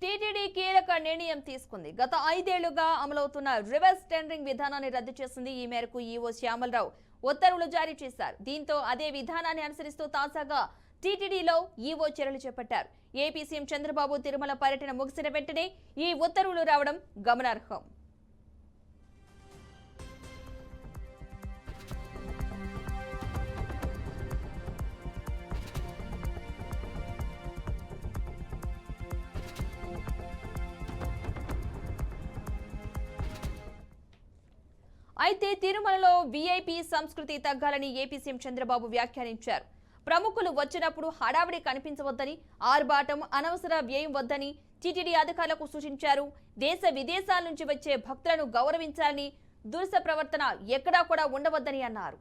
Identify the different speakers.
Speaker 1: TTD కీలక నిర్ణయం తీసుకుంది. గత 5 ఏళ్లుగా అమలవుతున్న రివర్స్ టెండరింగ్ విధానాన్ని రద్దు చేసింది. ఈ మేరకు ఈవో శ్యామలరావు ఉత్తర్వులు జారీ చేశారు. దీంతో అదే విధానాన్ని అనుసరిస్తూ తాజాగా టీటీడీలో ఈవో చర్యలు చేపట్టారు. ఏపీ సీఎం చంద్రబాబు తిరుమల పర్యటన ముగిసిన వెంటనే ఈ ఉత్తర్వులు రావడం గమనార్హం. అయితే తిరుమలలో వీఐపీ సంస్కృతి తగ్గాలని ఏపీ సీఎం చంద్రబాబు వ్యాఖ్యానించారు. ప్రముఖులు వచ్చినప్పుడు హడావిడి కనిపించవద్దని, ఆర్భాటం, అనవసర వ్యయం వద్దని టీటీడీ అధికారులకు సూచించారు. దేశ విదేశాల నుంచి వచ్చే భక్తులను గౌరవించాలని, దురుస ప్రవర్తన ఎక్కడా కూడా ఉండవద్దని అన్నారు.